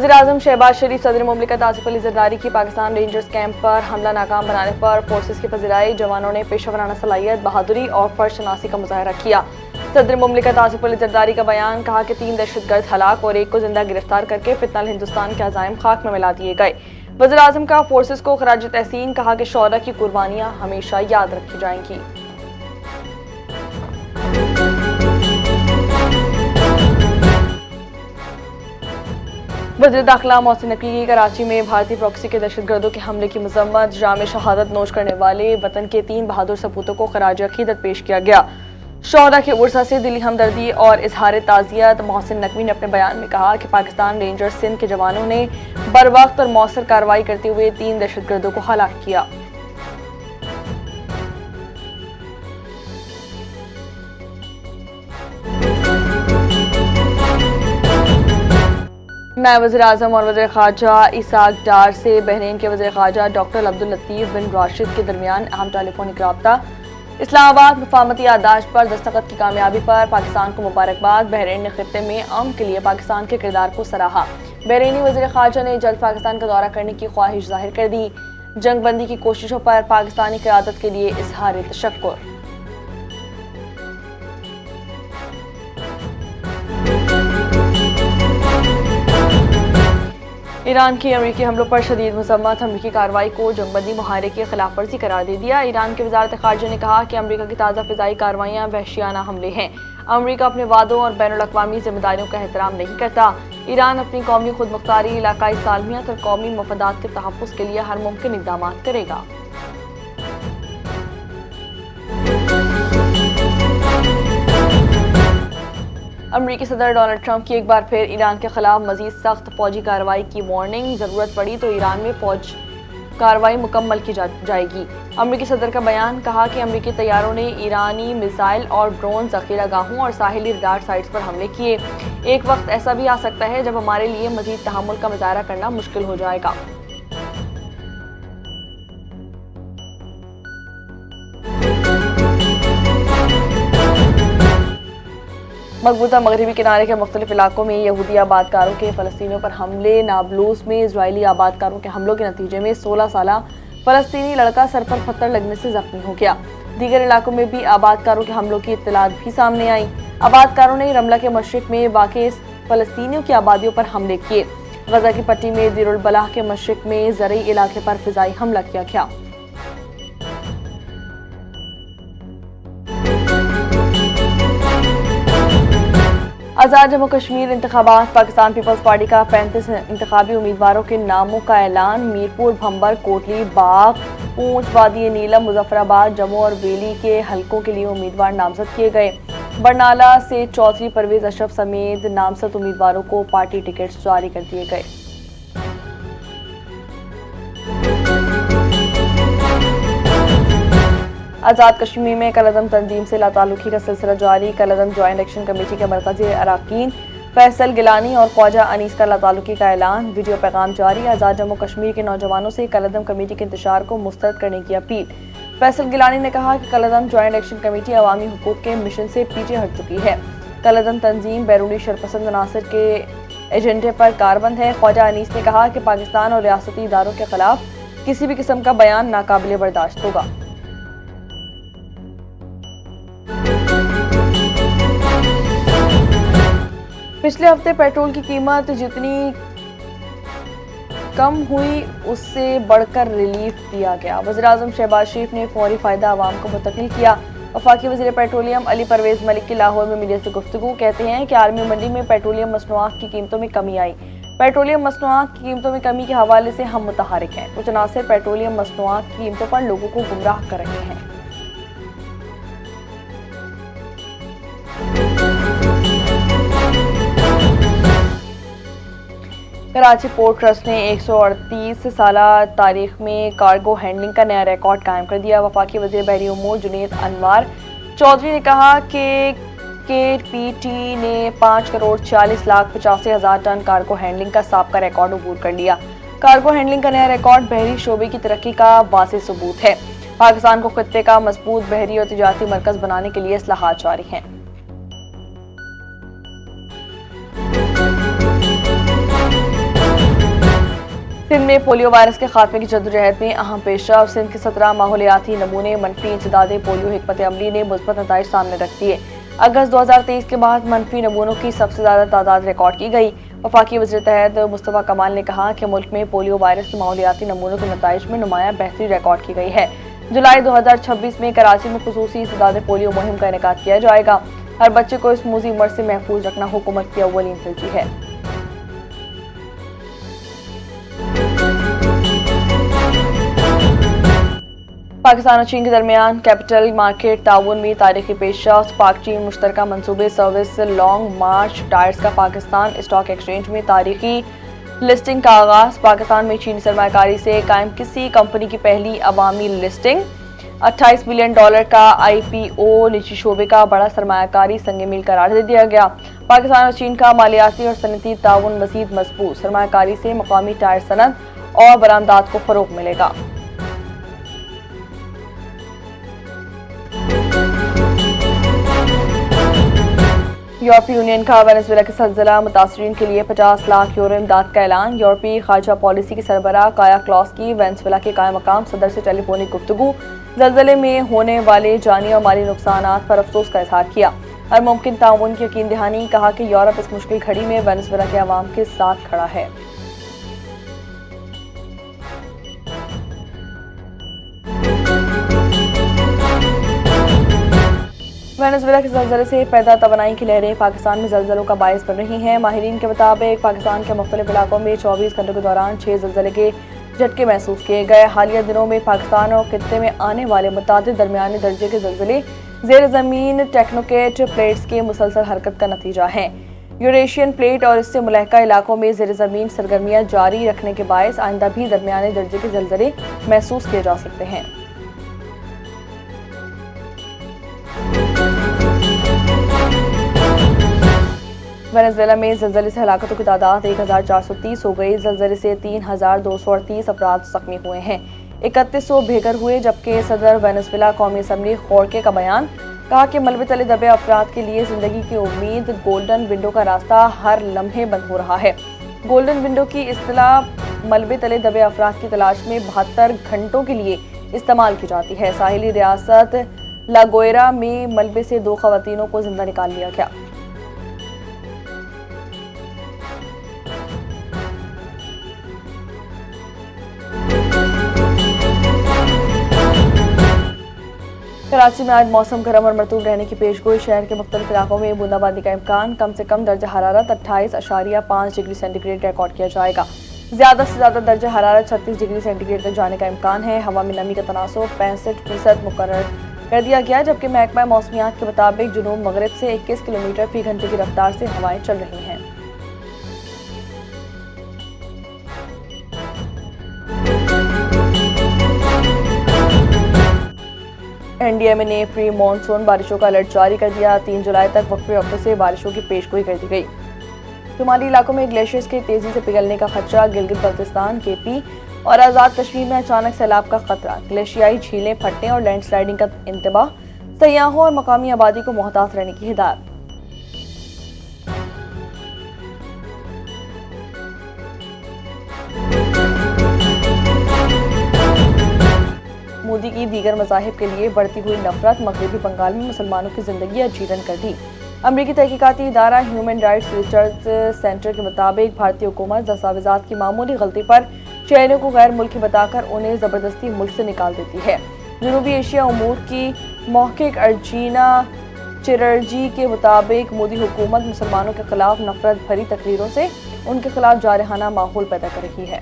वज़ीर-ए-आज़म शहबाज शरीफ सदर मुमलिकत आसिफ अली ज़रदारी की पाकिस्तान रेंजर्स कैंप पर हमला नाकाम बनाने पर फोर्सेस की पज़िराई। जवानों ने पेशेवराना सलाहियत, बहादुरी और फर्शनासी का मुजाहरा किया। सदर मुमलिकत आसिफ अली ज़रदारी का बयान, कहा कि 3 दहशतगर्द हलाक और 1 को जिंदा गिरफ्तार करके फितनल हिंदुस्तान के अज़ाइम खाक में मिला दिए गए। वज़ीर-ए-आज़म का फोर्सेस को खराज तहसीन, कहा कि शोहदा की कुर्बानियाँ हमेशा याद रखी जाएंगी। वज़ीर दाखिला मोहसिन नकवी की कराची में भारतीय प्रॉक्सी के दहशतगर्दों के हमले की मजम्मत। जाम शहादत नोश करने वाले वतन के 3 बहादुर सपूतों को खराज अकीदत पेश किया गया। शोहदा के उर्सा से दिली हमदर्दी और इजहार ताज़ियत। मोहसिन नकवी ने अपने बयान में कहा कि पाकिस्तान रेंजर्स सिंध के जवानों ने बर वक्त और मौसर कार्रवाई करते हुए 3 दहशतगर्दों को हलाक किया। नायब वज़ीर-ए-आज़म और वज़ीर ख़ारजा इसाक डार से बहरीन के वज़ीर ख़ारजा डॉक्टर अब्दुल लतीफ़ बिन राशिद के दरमियान अहम टेलीफोनिक रब्ता। इस्लामाबाद मुफाहमती याददाश्त पर दस्तखत की कामयाबी पर पाकिस्तान को मुबारकबाद। बहरीन ने खित्ते में अमन के लिए पाकिस्तान के किरदार को सराहा। बहरीनी वज़ीर ख़ारजा ने जल्द पाकिस्तान का दौरा करने की ख्वाहिश जाहिर कर दी। जंग बंदी की कोशिशों पर पाकिस्तानी क़यादत के लिए इज़हार तशक्कुर। ईरान के अमरीकी हमलों पर शदीद मज़म्मत। अमरीकी कार्रवाई को जंगबंदी मुआहरे की खिलाफ वर्जी करार दे दिया। ईरान की वज़ारत ख़ारजा ने कहा कि अमरीका की ताज़ा फ़िज़ाई कार्रवाइयाँ वहशियाना हमले हैं। अमरीका अपने वादों और बैनुल-अक़वामी ज़िम्मेदारियों का एहतराम नहीं करता। ईरान अपनी कौमी खुदमुख्तारी, इलाकाई सालमियत और कौमी मफादात के तहफ़्फ़ुज़ के लिए हर मुमकिन इक़दाम करेगा। अमरीकी सदर डोनाल्ड ट्रंप की एक बार फिर ईरान के खिलाफ मजीद सख्त फौजी कार्रवाई की वार्निंग। ज़रूरत पड़ी तो ईरान में फौज कार्रवाई मुकम्मल की जाएगी। अमरीकी सदर का बयान, कहा कि अमरीकी तैयारों ने ईरानी मिसाइल और ड्रोन ज़ख़ीरागाहों और साहिली रडार साइट्स पर हमले किए। एक वक्त ऐसा भी आ सकता है जब हमारे लिए मजीद तहम्मुल का मुज़ाहरा करना मुश्किल हो जाएगा। मकबूजा मगरबी किनारे के मुख्तलिफ इलाकों में यहूदी आबादकारों के फ़लस्तीनियों पर हमले। नाबलूस में इजरायली आबादकारों के हमलों के नतीजे में 16 साला फ़लस्तीनी लड़का सर पर पत्थर लगने से ज़ख्मी हो गया। दीगर इलाकों में भी आबादकारों के हमलों की इत्तलात भी सामने आई। आबादकारों ने रमला के मशरिक में वाक़े फ़लस्तीनियों की आबादियों पर हमले किए। गजा की पट्टी में दीरुल बलाह के मशरिक में ज़रई इलाके पर फ़िज़ाई हमला किया गया। आज़ाद जम्मू कश्मीर इंतखाबात। पाकिस्तान पीपल्स पार्टी का 35 इंतखाबी उम्मीदवारों के नामों का ऐलान। मीरपुर, भंबर, कोटली, बाग, पूंछ, वादी नीलम, मुजफ्फराबाद, जम्मू और वेली के हलकों के लिए उम्मीदवार नामजद किए गए। बरनाला से चौधरी परवेज अशरफ समेत नामजद उम्मीदवारों को पार्टी टिकट्स जारी कर दिए गए। आज़ाद कश्मीर में कलअदम तंजीम से लाताल्लुकी का सिलसिला जारी। कलअदम ज्वाइंट एक्शन कमेटी के मरकज़ी अरकान फैसल गिलानी और ख्वाजा अनीस का लाताल्लुकी का ऐलान। वीडियो पैगाम जारी। आज़ाद जम्मू कश्मीर के नौजवानों से कलअदम कमेटी के इंतशार को मुस्तरद करने की अपील। फैसल गिलानी ने कहा कि कलअदम ज्वाइंट एक्शन कमेटी अवामी हुकूक के मिशन से पीछे हट चुकी है। कलअदम तंजीम बैरूनी शरपसंद अनासर के एजेंडे पर कारबंद है। ख्वाजा अनीस ने कहा कि पाकिस्तान और रियासती इदारों के खिलाफ किसी भी किस्म का बयान नाकाबिले बर्दाश्त होगा। पिछले हफ्ते पेट्रोल की कीमत जितनी कम हुई उससे बढ़कर रिलीफ दिया गया। वज़ीर-ए-आज़म शहबाज शरीफ ने फौरी फ़ायदा अवाम को मुंतकिल किया। वफाकी वज़ीर पेट्रोलियम अली परवेज़ मलिक की लाहौर में मीडिया से गुफ्तगू। कहते हैं कि आर्मी मंडी में पेट्रोलियम मसनूआत की कीमतों में कमी आई। पेट्रोलियम मसनूआत की कीमतों में कमी के हवाले से हम मुतहरिक हैं। कुछ अनासर पेट्रोलियम मसनूआत की कीमतों पर लोगों को गुमराह कर रहे हैं। कराची पोर्ट ट्रस्ट ने 138 साला तारीख में कार्गो हैंडलिंग का नया रिकॉर्ड कायम कर दिया। वफाकी वज़ीर बहरी उमूर जुनैद अनवार चौधरी ने कहा कि KPT ने 5,40,85,000 टन कार्गो हैंडलिंग का साबका रिकॉर्ड अबूर कर लिया। कार्गो हैंडलिंग का नया रिकॉर्ड बहरी शोबे की तरक्की का वाज़ेह सबूत है। पाकिस्तान को खित्ते का मजबूत बहरी और तिजारती मरकज बनाने के लिए इस्लाहात जारी हैं। سندھ میں پولیو وائرس کے خاتمے کی جدوجہد میں اہم پیشرفت۔ سندھ کے 17 ماحولیاتی نمونے منفی انسداد پولیو حکمت عملی نے مثبت نتائج سامنے رکھ دیے۔ اگست 2023 کے بعد منفی نمونوں کی سب سے زیادہ تعداد ریکارڈ کی گئی۔ وفاقی وزیر صحت مصطفیٰ کمال نے کہا کہ ملک میں پولیو وائرس کے ماحولیاتی نمونوں کے نتائج میں نمایاں بہتری ریکارڈ کی گئی ہے۔ جولائی 2026 میں کراچی میں خصوصی انسداد پولیو مہم کا انعقاد کیا جائے گا۔ ہر بچے کو اس موذی مرض سے محفوظ رکھنا حکومت کی اولین ترجیح ہے۔ پاکستان اور چین کے درمیان کیپٹل مارکیٹ تعاون میں تاریخی پیشرفت۔ پاک چین مشترکہ منصوبے سروس لانگ مارچ ٹائرز کا پاکستان اسٹاک ایکسچینج میں تاریخی لسٹنگ کا آغاز۔ پاکستان میں چینی سرمایہ کاری سے قائم کسی کمپنی کی پہلی عوامی لسٹنگ۔ $28 بلین کا IPO نجی شعبے کا بڑا سرمایہ کاری سنگ میل قرار دے دیا گیا۔ پاکستان اور چین کا مالیاتی اور صنعتی تعاون مزید مضبوط۔ سرمایہ کاری سے مقامی ٹائر صنعت اور برآمدات کو فروغ ملے گا۔ یورپی یونین کا وینزویلا کے زلزلہ متاثرین کے لیے 50 لاکھ یورو امداد کا اعلان۔ یورپی خارجہ پالیسی کی سربراہ کایا کلاس کی وینزویلا کے قائم مقام صدر سے ٹیلی فونک گفتگو۔ زلزلے میں ہونے والے جانی اور مالی نقصانات پر افسوس کا اظہار کیا۔ ہر ممکن تعاون کی یقین دہانی، کہا کہ یورپ اس مشکل گھڑی میں وینزویلا کے عوام کے ساتھ کھڑا ہے۔ وینزویلا کے زلزلے سے پیدا توانائی کی لہریں پاکستان میں زلزلوں کا باعث بن رہی ہیں۔ ماہرین کے مطابق پاکستان کے مختلف علاقوں میں 24 گھنٹوں کے دوران 6 زلزلے کے جھٹکے محسوس کیے گئے۔ حالیہ دنوں میں پاکستان اور خطے میں آنے والے متعدد درمیانے درجے کے زلزلے زیر زمین ٹیکٹونک پلیٹس کے مسلسل حرکت کا نتیجہ ہیں۔ یوریشین پلیٹ اور اس سے ملحقہ علاقوں میں زیر زمین سرگرمیاں جاری رکھنے کے باعث آئندہ بھی درمیانے درجے کے زلزلے محسوس کیے جا سکتے ہیں۔ وینزویلا میں زلزلے سے ہلاکتوں کی تعداد 1430 ہو گئی۔ زلزلے سے 3238 افراد زخمی ہوئے ہیں، 3100 بے گھر ہوئے، جبکہ صدر وینزویلا قومی اسمبلی خورکے کا بیان، کہا کہ ملبے تلے دبے افراد کے لیے زندگی کی امید گولڈن ونڈو کا راستہ ہر لمحے بند ہو رہا ہے۔ گولڈن ونڈو کی اصطلاح ملبے تلے دبے افراد کی تلاش میں 72 گھنٹوں کے لیے استعمال کی جاتی ہے۔ ساحلی ریاست لاگوئرا میں ملبے سے 2 خواتینوں کو زندہ نکال لیا گیا۔ کراچی میں آج موسم گرم اور مرطوب رہنے کی پیشگوئی۔ شہر کے مختلف علاقوں میں بوندا باندی کا امکان۔ کم سے کم درجہ حرارت 28.5 ڈگری سینٹی گریڈ ریکارڈ کیا جائے گا۔ زیادہ سے زیادہ درجہ حرارت 36 ڈگری سینٹی گریڈ تک جانے کا امکان ہے۔ ہوا میں نمی کا تناسب 65% مقرر کر دیا گیا، جبکہ محکمہ موسمیات کے مطابق جنوب مغرب سے 21 کلومیٹر فی گھنٹے کی رفتار سے ہوائیں چل رہی ہیں۔ NDMA نے پری مانسون بارشوں کا الرٹ جاری کر دیا۔ 3 جولائی تک وقفے وقفے سے بارشوں کی پیشگوئی کر دی گئی۔ شمالی علاقوں میں گلیشیئرز کے تیزی سے پگھلنے کا خدشہ۔ گلگت بلتستان، KP اور آزاد کشمیر میں اچانک سیلاب کا خطرہ۔ گلیشیائی جھیلیں پھٹنے اور لینڈ سلائیڈنگ کا انتباہ۔ سیاحوں اور مقامی آبادی کو محتاط رہنے کی ہدایت۔ مودی کی دیگر مذاہب کے لیے بڑھتی ہوئی نفرت مغربی بنگال میں مسلمانوں کی زندگی اجیرن کر دی۔ امریکی تحقیقاتی ادارہ ہیومن رائٹس ریسرچ سینٹر کے مطابق بھارتی حکومت دستاویزات کی معمولی غلطی پر شہریوں کو غیر ملکی بتا کر انہیں زبردستی ملک سے نکال دیتی ہے۔ جنوبی ایشیا امور کی محقق ارجینا چیٹرجی کے مطابق مودی حکومت مسلمانوں کے خلاف نفرت بھری تقریروں سے ان کے خلاف جارحانہ ماحول پیدا کر رہی ہے۔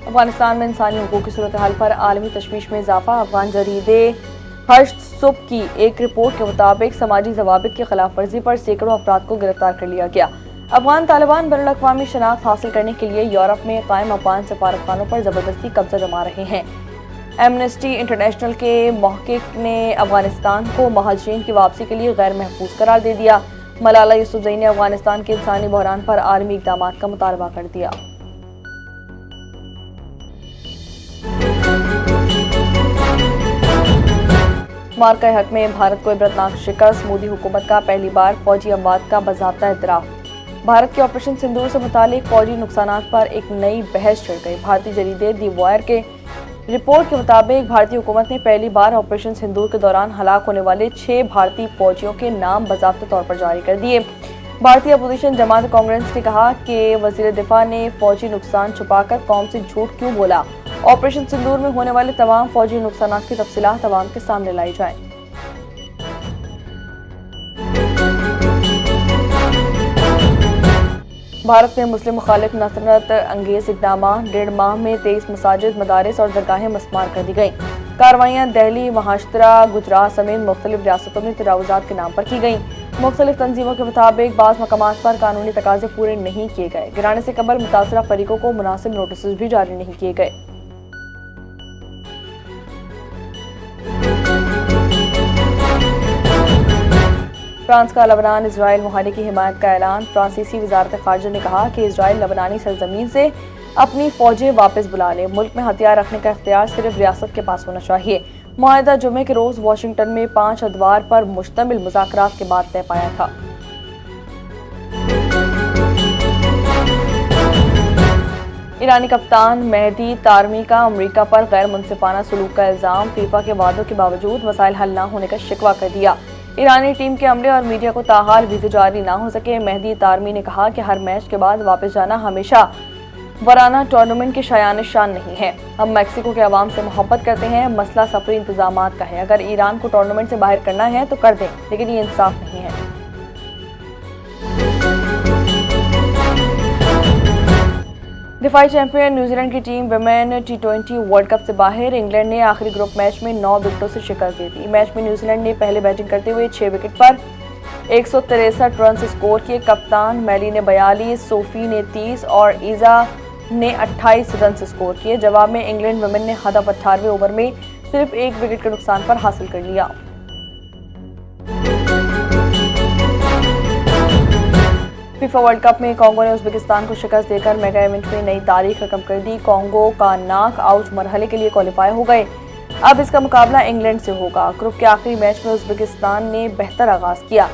افغانستان میں انسانی حقوق کی صورتحال پر عالمی تشویش میں اضافہ۔ افغان جریدے ہشت صبح کی ایک رپورٹ کے مطابق سماجی ضوابط کی خلاف ورزی پر سینکڑوں افراد کو گرفتار کر لیا گیا۔ افغان طالبان بین الاقوامی شناخت حاصل کرنے کے لیے یورپ میں قائم افغان سفارتخانوں پر زبردستی قبضہ جما رہے ہیں۔ ایمنسٹی انٹرنیشنل کے محقق نے افغانستان کو مہاجرین کی واپسی کے لیے غیر محفوظ قرار دے دیا۔ ملالہ یوسفزئی نے افغانستان کے انسانی بحران پر عالمی اقدامات کا مطالبہ کر دیا۔ مارکہ حق میں بھارت کو عبرتناک شکست۔ مودی حکومت کا پہلی بار فوجی اموات کا باضابطہ اعتراف۔ भारत के ऑपरेशन सिंदूर से मुतालिक फौजी नुकसानात पर एक नई बहस छिड़ गई। भारतीय जरीदे दी वायर के रिपोर्ट के मुताबिक भारतीय हुकूमत ने पहली बार ऑपरेशन सिंदूर के दौरान हलाक होने वाले 6 भारतीय फौजियों के नाम बाज़ाब्ता तौर पर जारी कर दिए। भारतीय अपोजिशन जमात कांग्रेस ने कहा कि वज़ीर दिफा ने फौजी नुकसान छुपाकर कौम से झूठ क्यों बोला। ऑपरेशन सिंदूर में होने वाले तमाम फौजी नुकसानात की तफसीलात अवाम के सामने लाई जाएं। भारत में मुस्लिम मुखालिफ नफरत अंगेज इक़दाम 1.5 माह में 23 मसाजिद, मदारिस और दरगाहें मस्मार कर दी गईं। कार्रवाइयाँ दिल्ली, महाराष्ट्र, गुजरात समेत मुख्तलिफ रियासतों में तजावुज़ात के नाम पर की गईं। मुख्तलिफ तंजीमों के मुताबिक बाज़ मकामात पर कानूनी तकाज़े पूरे नहीं किए गए। गिराने से कबल मुतासरा फरीकों को मुनासिब नोटिस भी जारी नहीं किए गए। फ्रांस का लबनान इजराइल मुआहदे की हिमायत का ऐलान। फ्रांसीसी वजारत ख़ारजा ने कहा कि इजराइल लबनानी सरजमीन से अपनी फौजें वापस बुला ले। मुल्क में हथियार रखने का इख्तियार सिर्फ रियासत के पास होना चाहिए। मुआहदा जुमे के रोज़ वाशिंगटन में 5 अदवार पर मुश्तमिल मुज़ाकरात के बाद तय पाया था। ईरानी कप्तान मेहदी तारमी का अमरीका पर गैर मुनसिफाना सलूक का इल्ज़ाम। फीफा के वादों के बावजूद मसाइल हल न होने का शिकवा कर दिया। ईरानी टीम के अमले और मीडिया को ताहाल वीज़े जारी ना हो सके। मेहदी तारमी ने कहा कि हर मैच के बाद वापस जाना हमेशा वराना टूर्नामेंट के शायान शान नहीं है। हम मैक्सिको के अवाम से मोहब्बत करते हैं। मसला सफरी इंतजामात का है। अगर ईरान को टूर्नामेंट से बाहर करना है तो कर दें, लेकिन ये इंसाफ नहीं है। दिफाई चैंपियन न्यूजीलैंड की team women T20 world cup से बाहर। इंग्लैंड ने आखिरी ग्रुप मैच में 9 विकेटों से शिकस्त दी थी। मैच में न्यूजीलैंड ने पहले बैटिंग करते हुए 6 विकेट पर 163 रन स्कोर किए। कप्तान मैली ने 42, सोफी ने 30 और ईजा ने 28 रन स्कोर किए। जवाब में इंग्लैंड वुमेन ने हदफ 18वें ओवर में सिर्फ 1 विकेट के नुकसान पर हासिल कर लिया। फीफा वर्ल्ड कप में कांगो ने उज़्बेकिस्तान को शिकस्त देकर मेगा इवेंट में नई तारीख रकम कर दी। कांगो का नॉक आउट मरहले के लिए क्वालिफाई हो गए। अब इसका मुकाबला इंग्लैंड से होगा। ग्रुप के आखिरी मैच में उज़्बेकिस्तान ने बेहतर आगाज किया।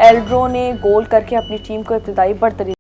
एल्ड्रो ने गोल करके अपनी टीम को इब्तिदाई बढ़तरी